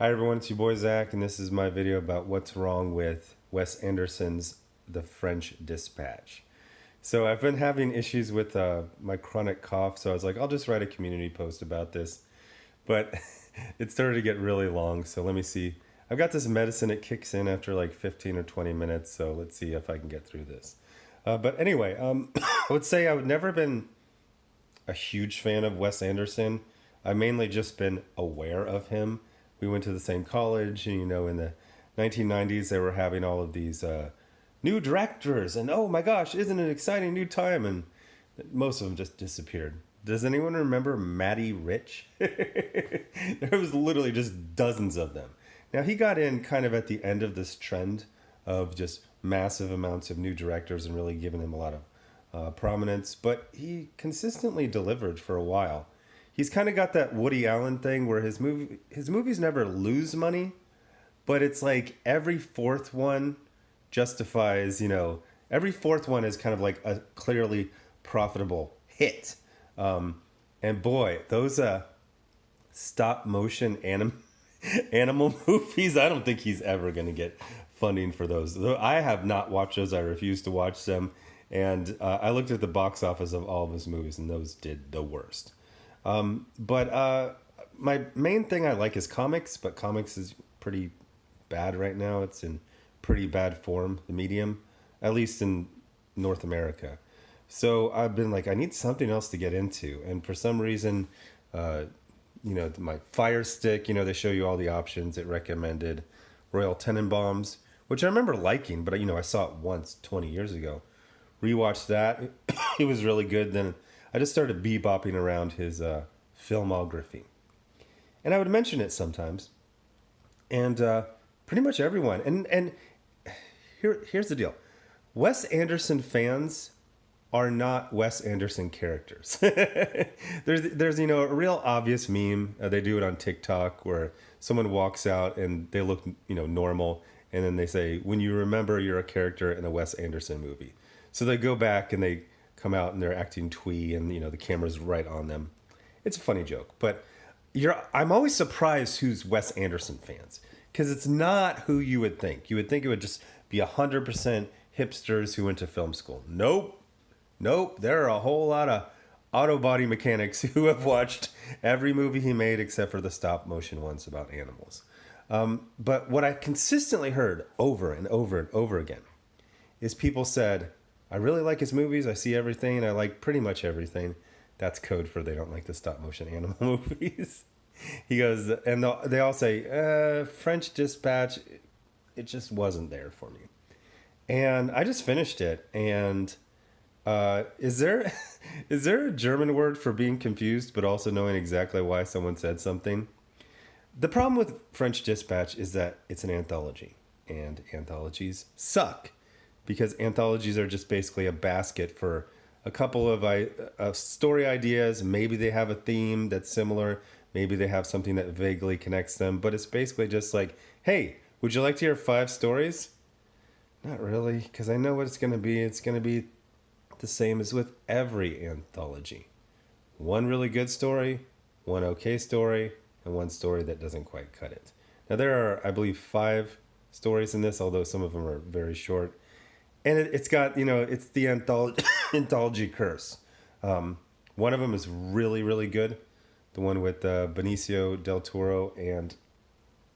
Hi everyone, it's your boy Zach, and this is my video about what's wrong with Wes Anderson's The French Dispatch. So I've been having issues with my chronic cough, so I was like, I'll just write a community post about this. But it started to get really long, so let me see. I've got this medicine, it kicks in after like 15 or 20 minutes, so let's see if I can get through this. But anyway, I would say I've never been a huge fan of Wes Anderson. I've mainly just been aware of him. We went to the same college, and in the 1990s, they were having all of these new directors, and oh my gosh, isn't it an exciting new time? And most of them just disappeared. Does anyone remember Matty Rich? There was literally just dozens of them. Now, he got in kind of at the end of this trend of just massive amounts of new directors and really giving him a lot of prominence, but he consistently delivered for a while. He's kind of got that Woody Allen thing where his movies never lose money, but it's like every fourth one justifies, every fourth one is kind of like a clearly profitable hit. And boy, those stop motion animal movies, I don't think he's ever going to get funding for those. Though I have not watched those. I refuse to watch them. And I looked at the box office of all of his movies, and those did the worst. But my main thing I like is comics, but comics is pretty bad right now. It's in pretty bad form, the medium, at least in North America. So I've been like, I need something else to get into. And for some reason, my Fire Stick, they show you all the options. It recommended Royal Tenenbaums, which I remember liking, but I saw it once 20 years ago. Rewatched that. It was really good. Then I just started bebopping around his filmography. And I would mention it sometimes. And pretty much everyone. And here's the deal. Wes Anderson fans are not Wes Anderson characters. there's a real obvious meme. They do it on TikTok where someone walks out and they look normal, and then they say, "When you remember you're a character in a Wes Anderson movie." So they go back and they come out and they're acting twee, and the camera's right on them. It's a funny joke, but I'm always surprised who's Wes Anderson fans, because it's not who you would think. You would think it would just be 100% hipsters who went to film school. Nope. There are a whole lot of auto body mechanics who have watched every movie he made except for the stop motion ones about animals. But what I consistently heard over and over and over again is people said, I really like his movies. I see everything, and I like pretty much everything. That's code for they don't like the stop motion animal movies. He goes, and they all say, French Dispatch, it just wasn't there for me. And I just finished it, and is there is there a German word for being confused but also knowing exactly why someone said something? The problem with French Dispatch is that it's an anthology, and anthologies suck because anthologies are just basically a basket for a couple of story ideas. Maybe they have a theme that's similar. Maybe they have something that vaguely connects them, but it's basically just like, hey, would you like to hear 5 stories? Not really, because I know what it's going to be. It's going to be the same as with every anthology. One really good story, one okay story, and one story that doesn't quite cut it. Now, there are, I believe, 5 stories in this, although some of them are very short. And it's got, it's the anthology curse. One of them is really, really good. The one with Benicio del Toro and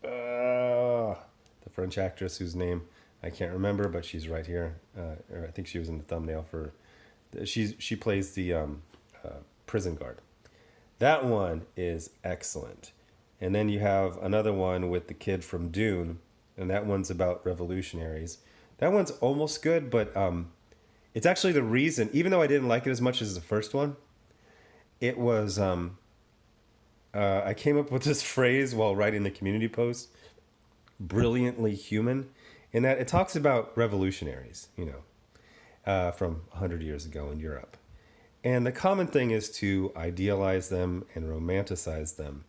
the French actress whose name I can't remember, but she's right here. Or I think she was in the thumbnail for. She plays the prison guard. That one is excellent. And then you have another one with the kid from Dune, and that one's about revolutionaries. That one's almost good, but it's actually the reason, even though I didn't like it as much as the first one, it was, I came up with this phrase while writing the community post, brilliantly human, in that it talks about revolutionaries, from 100 years ago in Europe. And the common thing is to idealize them and romanticize them.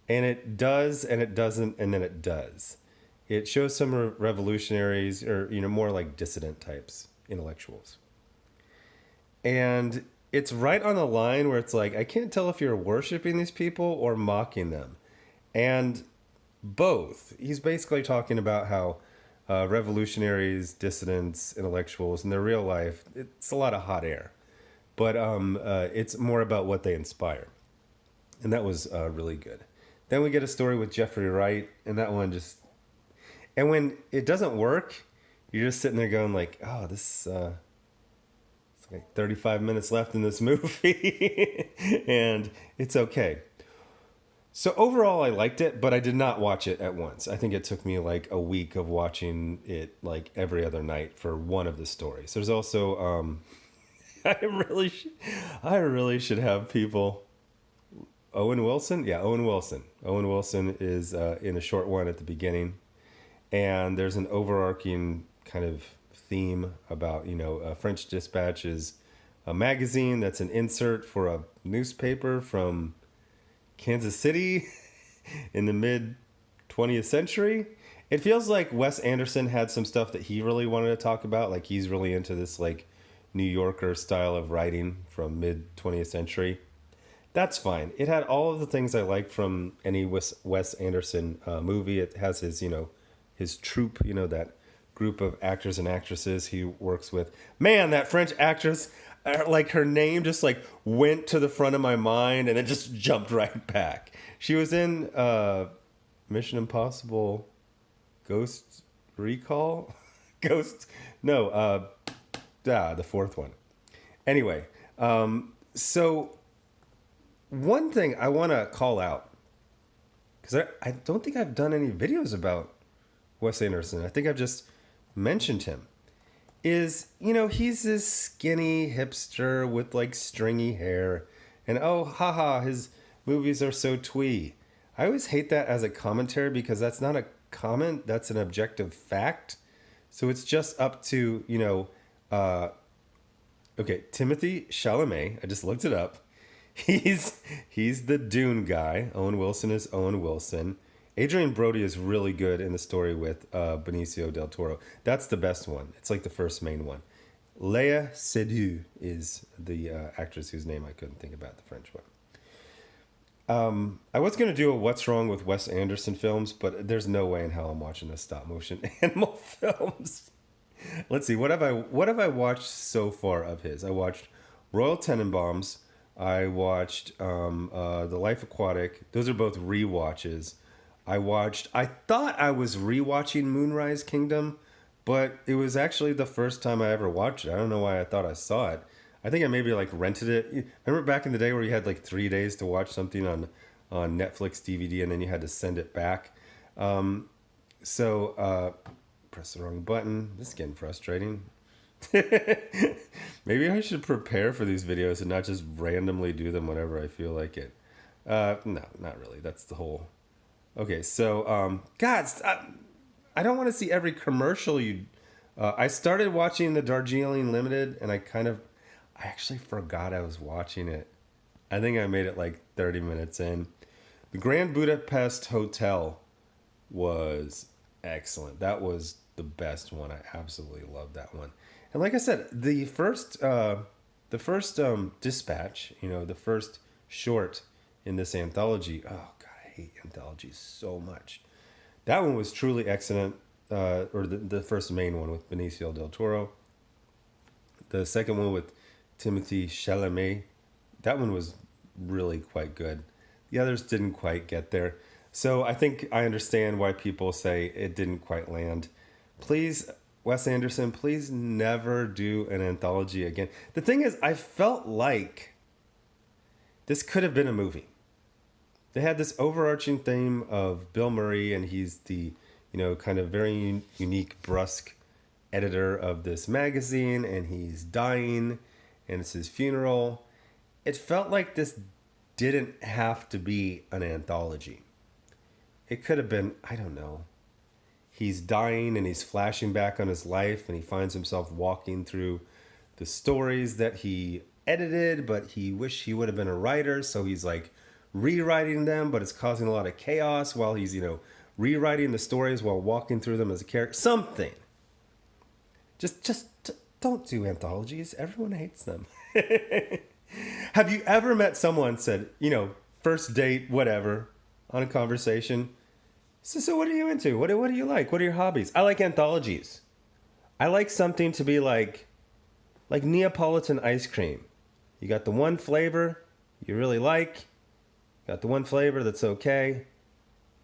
And it does, and it doesn't, and then it does. It shows some revolutionaries, or more like dissident types, intellectuals. And it's right on the line where it's like, I can't tell if you're worshiping these people or mocking them. And both. He's basically talking about how revolutionaries, dissidents, intellectuals, in their real life, it's a lot of hot air. But it's more about what they inspire. And that was really good. Then we get a story with Jeffrey Wright, and that one just... And when it doesn't work, you're just sitting there going like, oh, this... it's like 35 minutes left in this movie. And it's okay. So overall, I liked it, but I did not watch it at once. I think it took me like a week of watching it like every other night for one of the stories. There's also, I really should have people. Owen Wilson? Yeah, Owen Wilson. Owen Wilson is in a short one at the beginning. And there's an overarching kind of theme about, French Dispatch is a magazine that's an insert for a newspaper from Kansas City in the mid 20th century. It feels like Wes Anderson had some stuff that he really wanted to talk about. Like he's really into this like New Yorker style of writing from mid 20th century. That's fine. It had all of the things I like from any Wes Anderson movie. It has his, his troupe, that group of actors and actresses he works with. Man, that French actress, like her name just like went to the front of my mind and then just jumped right back. She was in Mission Impossible Ghost Recall? The fourth one. Anyway, so one thing I want to call out, because I don't think I've done any videos about Wes Anderson. I think I've just mentioned him. Is, he's this skinny hipster with like stringy hair. And oh, haha, his movies are so twee. I always hate that as a commentary because that's not a comment, that's an objective fact. So it's just up to, Timothée Chalamet. I just looked it up. He's the Dune guy. Owen Wilson is Owen Wilson. Adrian Brody is really good in the story with Benicio del Toro. That's the best one. It's like the first main one. Léa Seydoux is the actress whose name I couldn't think about, the French one. I was going to do a What's Wrong with Wes Anderson films, but there's no way in hell I'm watching the stop motion animal films. Let's see. What have I watched so far of his? I watched Royal Tenenbaums. I watched The Life Aquatic. Those are both rewatches. I thought I was rewatching Moonrise Kingdom, but it was actually the first time I ever watched it. I don't know why I thought I saw it. I think I maybe like rented it. Remember back in the day where you had like 3 days to watch something on Netflix DVD and then you had to send it back. Press the wrong button. This is getting frustrating. Maybe I should prepare for these videos and not just randomly do them whenever I feel like it. No, not really. That's the whole... Okay, so, I don't want to see every commercial you... I started watching the Darjeeling Limited, and I actually forgot I was watching it. I think I made it like 30 minutes in. The Grand Budapest Hotel was excellent. That was the best one. I absolutely loved that one. And like I said, the first Dispatch, the first short in this anthology... Oh, God. I hate anthologies so much. That one was truly excellent, or the first main one with Benicio del Toro. The second one with Timothée Chalamet, that one was really quite good. The others didn't quite get there. So I think I understand why people say it didn't quite land. Please, Wes Anderson, please never do an anthology again. The thing is, I felt like this could have been a movie. They had this overarching theme of Bill Murray, and he's the, kind of very unique, brusque editor of this magazine, and he's dying, and it's his funeral. It felt like this didn't have to be an anthology. It could have been, I don't know. He's dying, and he's flashing back on his life, and he finds himself walking through the stories that he edited, but he wished he would have been a writer, so he's like rewriting them, but it's causing a lot of chaos while he's, rewriting the stories while walking through them as a character. Something. Just don't do anthologies. Everyone hates them. Have you ever met someone said, first date, whatever, on a conversation, So what are you into? What do you like? What are your hobbies? I like anthologies. I like something to be like Neapolitan ice cream. You got the one flavor you really like, got the one flavor that's okay,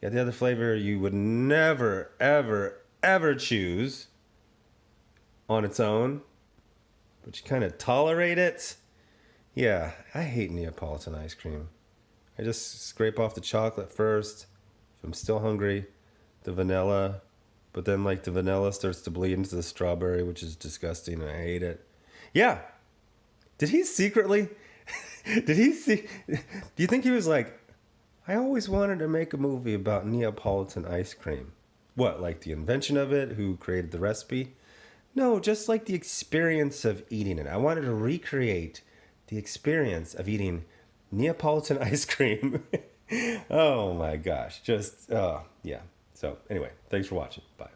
you got the other flavor you would never, ever, ever choose on its own, but you kind of tolerate it. Yeah, I hate Neapolitan ice cream. I just scrape off the chocolate first. If I'm still hungry, the vanilla, but then like the vanilla starts to bleed into the strawberry, which is disgusting and I hate it. Yeah. Did he secretly did he see do you think he was like, I always wanted to make a movie about Neapolitan ice cream? What, like the invention of it, who created the recipe? No, just like the experience of eating it. I wanted to recreate the experience of eating Neapolitan ice cream. Oh my gosh. Just, yeah. So, anyway, thanks for watching. Bye.